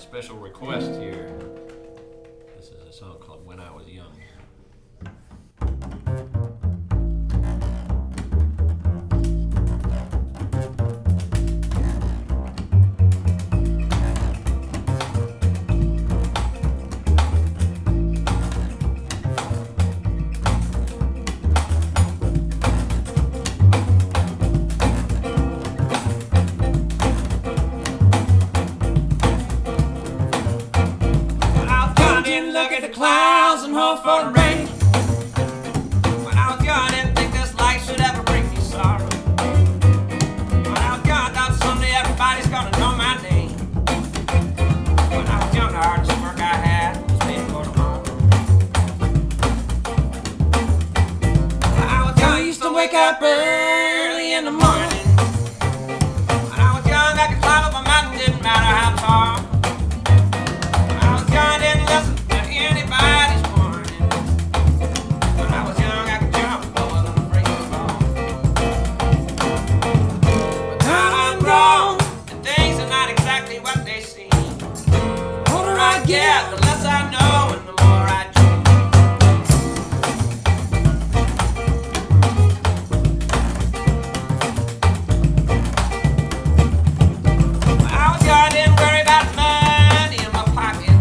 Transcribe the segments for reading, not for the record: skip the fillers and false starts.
special request here. This is a song called When I Was Young. Clouds and hope for the rain. When I was young, I didn't think this life should ever bring me sorrow. When I was young, I thought someday everybody's gonna know my name. When I was young, the hardest work I had was made for tomorrow. When I was young, I used to wake up early in the morning. When I was young, I could climb up a mountain, didn't matter how tall. When I was young, I didn't listen anybody's warning. When I was young, I could jump, but I wasn't afraid to fall. But now I'm grown, and things are not exactly what they seem. The older I get, the less I know, and the more I dream. When I was young, I didn't worry about money in my pocket.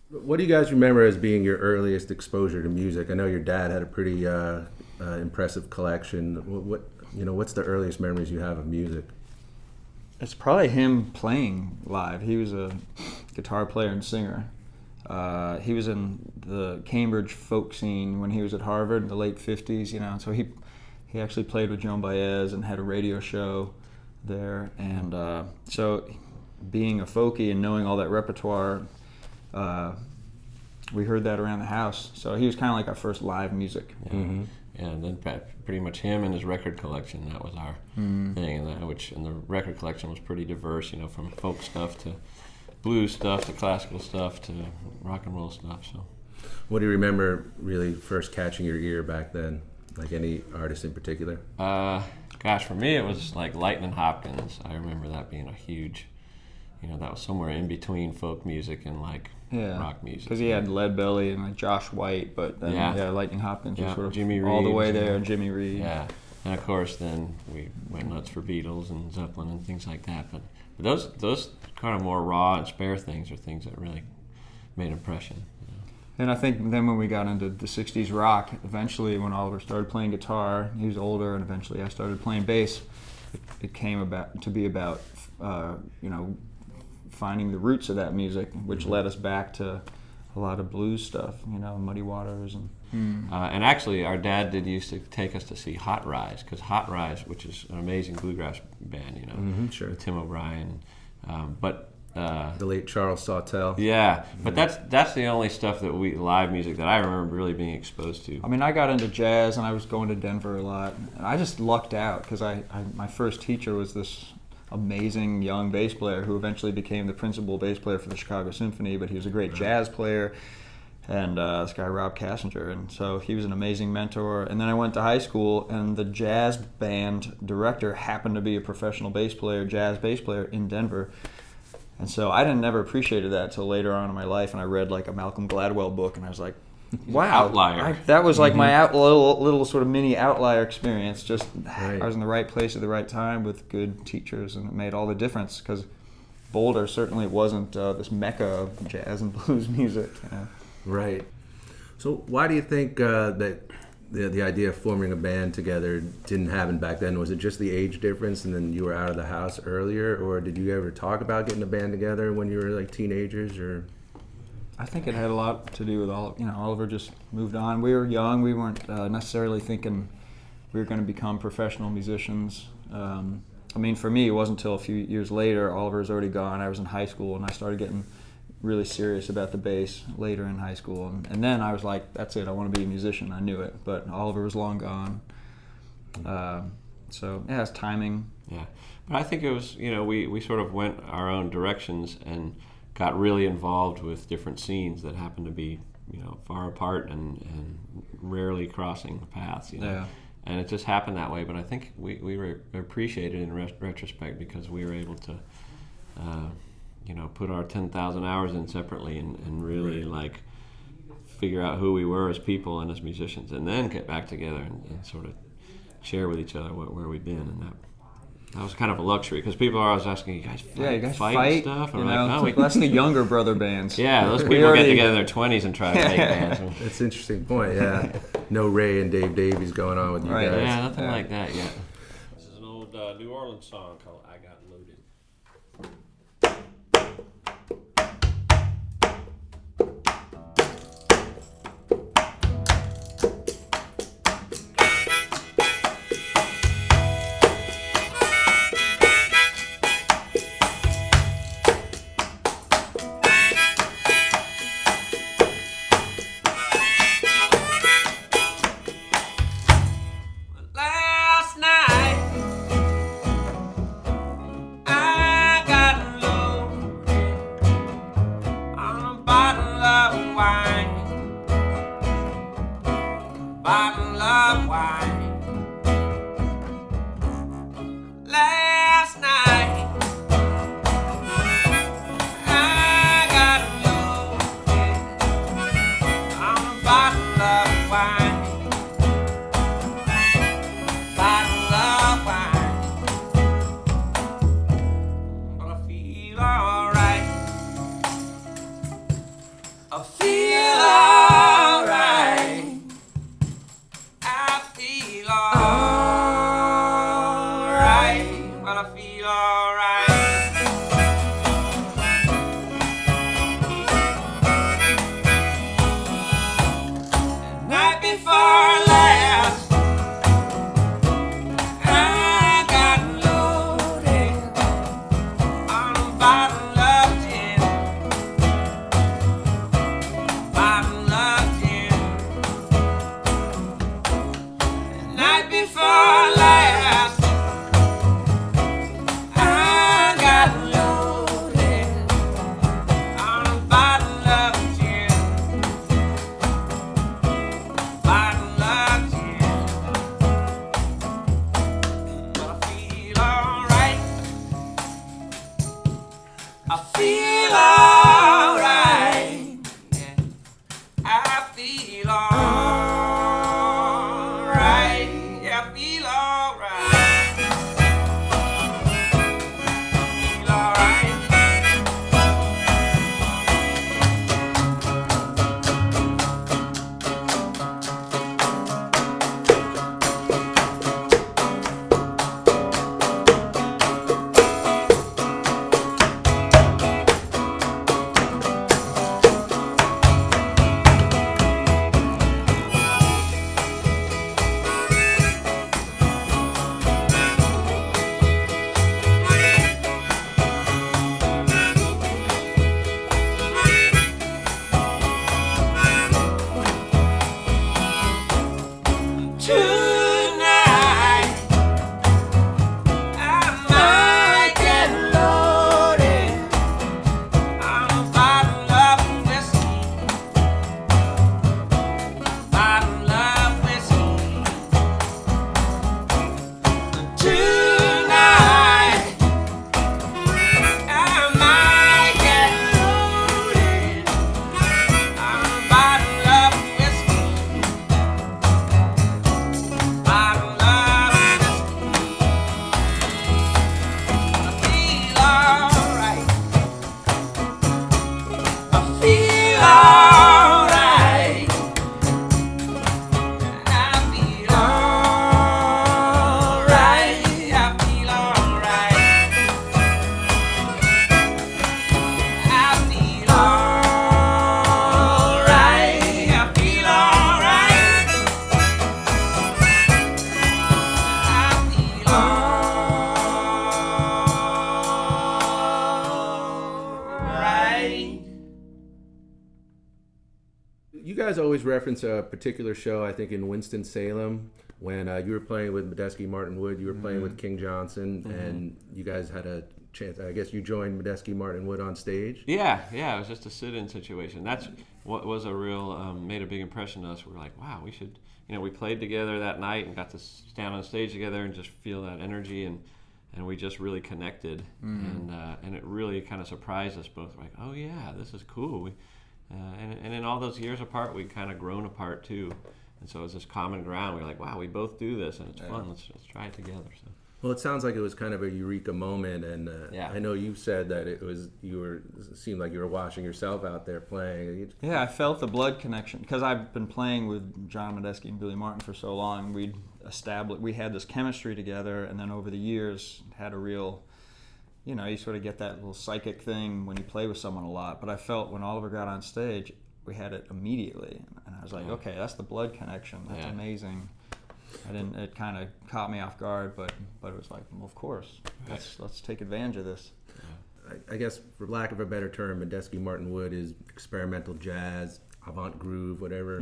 What do you guys remember as being your earliest exposure to music? I know your dad had a pretty impressive collection. What's the earliest memories you have of music? It's probably him playing live. He was a guitar player and singer. He was in the Cambridge folk scene when he was at Harvard in the late 50s, so he actually played with Joan Baez and had a radio show there. And so being a folkie and knowing all that repertoire, we heard that around the house. So he was kind of like our first live music. Yeah. Mm-hmm. Yeah, and then pretty much him and his record collection, that was our thing. And the record collection was pretty diverse, from folk stuff to blues stuff to classical stuff to rock and roll stuff. So, what do you remember really first catching your ear back then? Like any artist in particular? Gosh, for me it was like Lightnin' Hopkins. I remember that being a huge, that was somewhere in between folk music and like rock music. Because he had Lead Belly and like Josh White, but then Lightning Hopkins was sort of Jimmy all the Reed way there. Jimmy Reed. Yeah, and of course then we went nuts for Beatles and Zeppelin and things like that. But those kind of more raw and spare things are things that really made impression. And I think then when we got into the 60s rock, eventually when Oliver started playing guitar, he was older, and eventually I started playing bass, it came about finding the roots of that music, which led us back to a lot of blues stuff, Muddy Waters. And actually our dad used to take us to see Hot Rise, because Hot Rise, which is an amazing bluegrass band, sure. with Tim O'Brien, the late Charles Sawtell. Yeah, but that's the only stuff live music that I remember really being exposed to. I mean, I got into jazz, and I was going to Denver a lot, and I just lucked out because my first teacher was this amazing young bass player who eventually became the principal bass player for the Chicago Symphony, but he was a great jazz player, and this guy Rob Kassinger, and so he was an amazing mentor. And then I went to high school, and the jazz band director happened to be a professional jazz bass player in Denver. And so I never appreciated that till later on in my life, and I read like a Malcolm Gladwell book, and I was like, wow. Outlier. That was like my little sort of mini outlier experience. Just Right. I was in the right place at the right time with good teachers, and it made all the difference, because Boulder certainly wasn't this mecca of jazz and blues music. Right. So why do you think that the idea of forming a band together didn't happen back then? Was it just the age difference and then you were out of the house earlier, or did you ever talk about getting a band together when you were like teenagers? Or I think it had a lot to do with Oliver just moved on. We were young. We weren't necessarily thinking we were going to become professional musicians. I mean, for me, it wasn't until a few years later. Oliver was already gone. I was in high school, and I started getting really serious about the bass later in high school. And then I was like, that's it, I want to be a musician. I knew it, but Oliver was long gone. So, yeah, it's timing. Yeah, but I think it was, we sort of went our own directions and got really involved with different scenes that happened to be, far apart and rarely crossing paths, Yeah. And it just happened that way, but I think we were appreciated in retrospect because we were able to, put our 10,000 hours in separately and really like figure out who we were as people and as musicians, and then get back together and sort of share with each other where we've been. And that was kind of a luxury, because people are always asking, you guys fight and stuff? And we're like, no, that's the younger brother bands. Yeah, those people get together in their 20s and try to make bands. That's an interesting point, yeah. No Ray and Dave Davies going on with you guys. Yeah, nothing like that yet. This is an old New Orleans song called I Got Loaded. Last night I alright, but I feel alright. The night before last, I got loaded on a bottle of gin. Bottle of gin. The night before last, I got loaded on a bottle of gin. Bottle of gin. But I feel alright. I feel alright. Yeah. I feel alright. Yeah, I feel alright. Feel alright. Tonight, I might get loaded on a bottle of whiskey. Bottle of whiskey. Tonight, I might get loaded on a bottle of whiskey. Bottle of whiskey. I feel alright. I feel alright. I feel alright. I feel alright. I feel alright. I feel alright. I feel alright. You guys always reference a particular show, I think in Winston-Salem, when you were playing with Medeski Martin and Wood, you were playing with King Johnson, and you guys had a chance. I guess you joined Medeski Martin and Wood on stage. Yeah, it was just a sit-in situation. That's what was a real made a big impression on us. We were like, wow, we should. We played together that night and got to stand on stage together and just feel that energy, and we just really connected, and it really kind of surprised us both. We're like, oh yeah, this is cool. And in all those years apart, we kind of grown apart too, and so it was this common ground. We were like, wow, we both do this, and it's fun. Let's try it together. So. Well, it sounds like it was kind of a eureka moment, and Yeah. I know you said that it seemed like you were watching yourself out there playing. Yeah, I felt the blood connection because I've been playing with John Medeski and Billy Martin for so long. We had this chemistry together, and then over the years had a real, you sort of get that little psychic thing when you play with someone a lot. But I felt when Oliver got on stage, we had it immediately, and I was like, okay, that's the blood connection. That's amazing. It kind of caught me off guard, but it was like, well, of course, let's take advantage of this. I guess, for lack of a better term, Medeski Martin Wood is experimental jazz, avant groove, whatever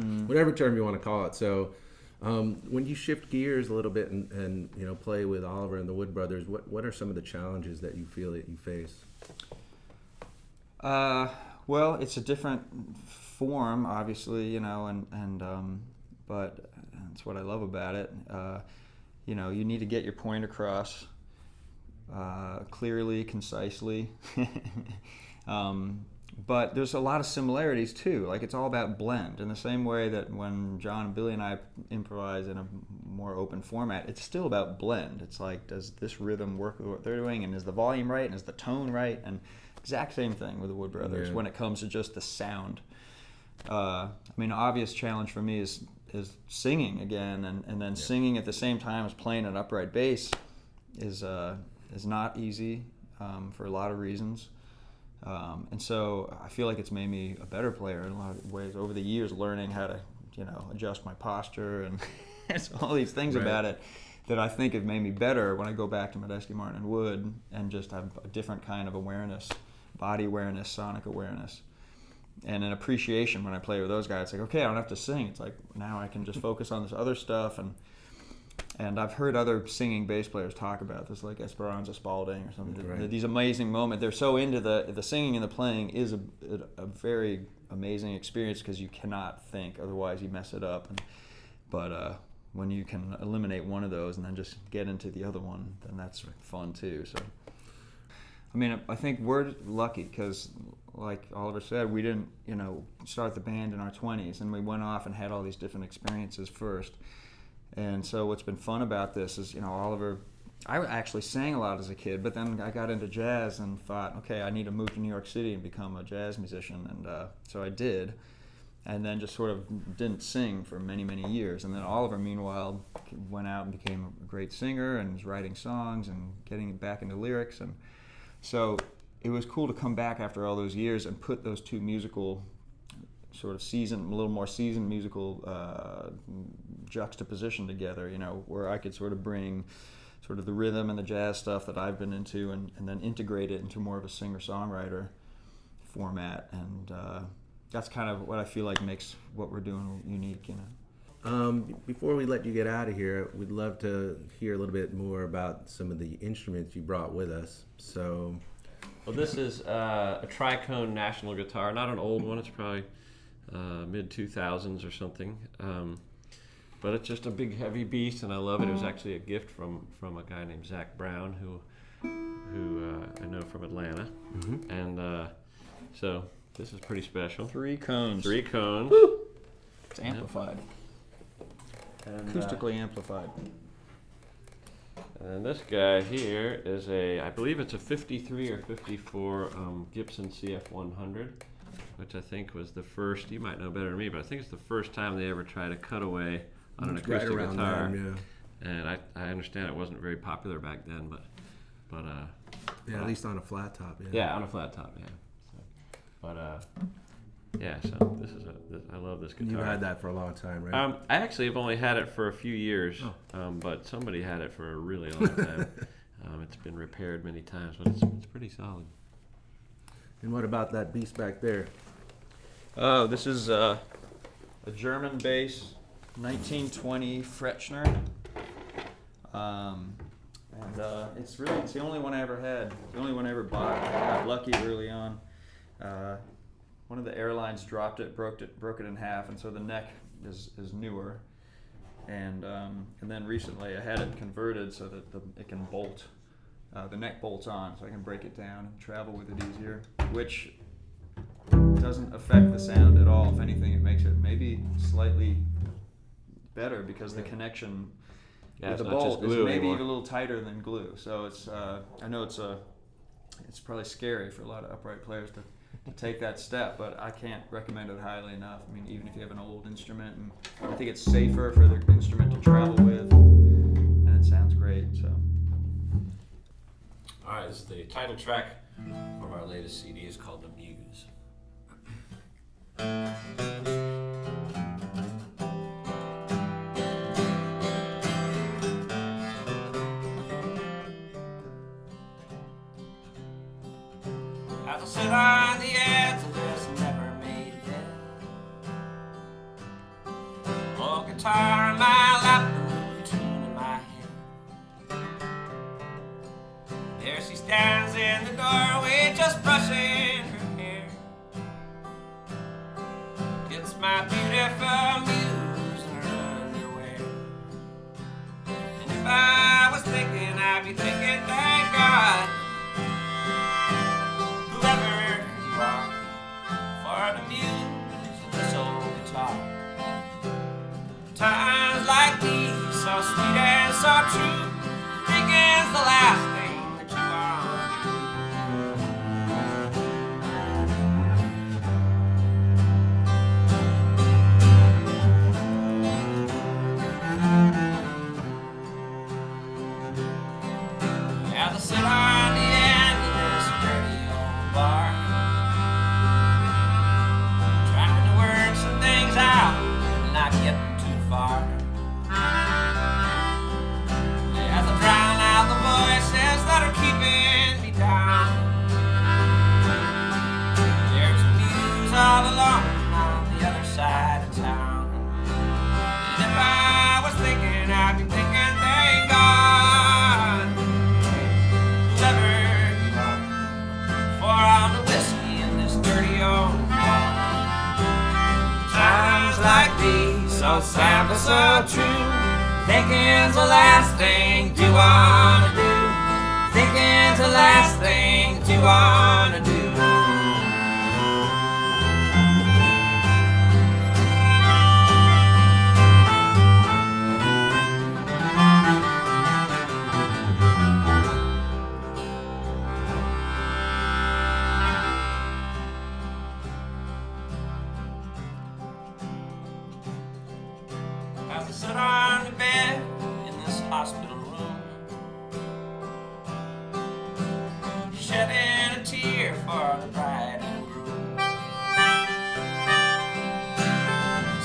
term you want to call it. So, when you shift gears a little bit and play with Oliver and the Wood Brothers, what are some of the challenges that you feel that you face? Well, it's a different form, obviously, but that's what I love about it. You need to get your point across clearly, concisely. But there's a lot of similarities too. Like, it's all about blend. In the same way that when John and Billy and I improvise in a more open format, it's still about blend. It's like, does this rhythm work with what they're doing, and is the volume right, and is the tone right? And exact same thing with the Wood Brothers when it comes to just the sound. An obvious challenge for me is singing again, and then singing at the same time as playing an upright bass. is not easy for a lot of reasons. And so I feel like it's made me a better player in a lot of ways over the years, learning how to, adjust my posture and it's all these things about it that I think have made me better when I go back to Medeski Martin and Wood and just have a different kind of awareness, body awareness, sonic awareness, and an appreciation when I play with those guys. It's like, okay, I don't have to sing. It's like now I can just focus on this other stuff. And I've heard other singing bass players talk about this, like Esperanza Spalding or something. Right. These amazing moments. They're so into the singing and the playing is a very amazing experience because you cannot think, otherwise you mess it up. But when you can eliminate one of those and then just get into the other one, then that's fun too. So, I mean, I think we're lucky because, like Oliver said, we didn't, start the band in our 20s, and we went off and had all these different experiences first. And so what's been fun about this is, Oliver, I actually sang a lot as a kid, but then I got into jazz and thought, okay, I need to move to New York City and become a jazz musician. And so I did, and then just sort of didn't sing for many, many years. And then Oliver, meanwhile, went out and became a great singer and was writing songs and getting back into lyrics. And so it was cool to come back after all those years and put those two musical sort of a little more seasoned musical juxtaposition together, where I could sort of bring sort of the rhythm and the jazz stuff that I've been into and then integrate it into more of a singer-songwriter format. And that's kind of what I feel like makes what we're doing unique, Before we let you get out of here, we'd love to hear a little bit more about some of the instruments you brought with us. So, Well, this is a tricone national guitar, not an old one. It's probably mid-2000s or something. But it's just a big, heavy beast, and I love it. It was actually a gift from a guy named Zach Brown, who I know from Atlanta. Mm-hmm. And so this is pretty special. 3 cones. 3 cones. Woo! It's amplified. And, Acoustically amplified. And this guy here is I believe it's a 53 or 54 Gibson CF100, which I think was the first, you might know better than me, but I think it's the first time they ever tried a cutaway on an acoustic guitar. Then, yeah. And I understand it wasn't very popular back then, but at least on a flat top. Yeah, on a flat top, yeah. So this is I love this guitar. You've had that for a long time, right? I actually have only had it for a few years, but somebody had it for a really long time. It's been repaired many times, but it's pretty solid. And what about that beast back there? Oh, this is a German bass, 1920 Fretschner. It's the only one I ever had, the only one I ever bought. I got lucky early on. One of the airlines dropped it, broke it in half, and so the neck is newer. And then recently I had it converted so that it can bolt. The neck bolts on, so I can break it down and travel with it easier, which doesn't affect the sound at all. If anything, it makes it maybe slightly better because the connection with the bolt is maybe even a little tighter than glue. So it's I know it's probably scary for a lot of upright players to take that step, but I can't recommend it highly enough. I mean, even if you have an old instrument, and I think it's safer for the instrument to travel with, and it sounds great. So. All right, this is the title track from our latest CD. It's called The Muse. As I sit on the edge of this never made it. Oh, guitar in my lap, a new tune in my head. There she stands in the doorway, just brushing her hair. It's my beautiful muse in her underwear. And if I was thinking, I'd be thinking, thank God, whoever you are, for the muse of this old guitar. Times like these, so sweet and so true, thinking's the last thing that you want to do. sit on the end of this dirty old bar, trying to work some things out, not getting too far. As I drown out the voices that are keeping me down, there's a Muse all alone on the other side of town. And if I was thinking, I'd be thinking, thank God, whoever you are, pour out the whiskey in this dirty old bar. Times like these, so sad but so true. Thinking's the last thing you wanna do. Thinking's the last thing you wanna do. As I sit on the bed in this hospital room, shedding a tear for the bride and groom.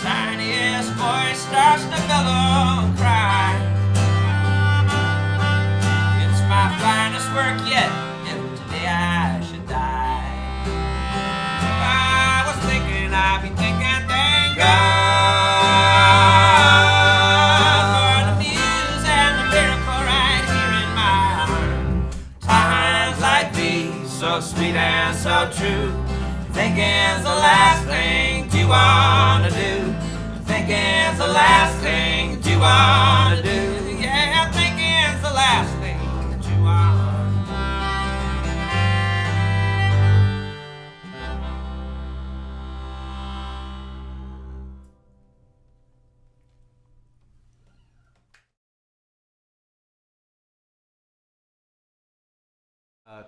Tiniest voice starts to bellow and cry. It's my finest work yet, if today I should die. If I was thinking, I'd be thinking, thank God. So sweet and so true. Thinking's the last thing you wanna do. Thinking's the last thing you wanna do.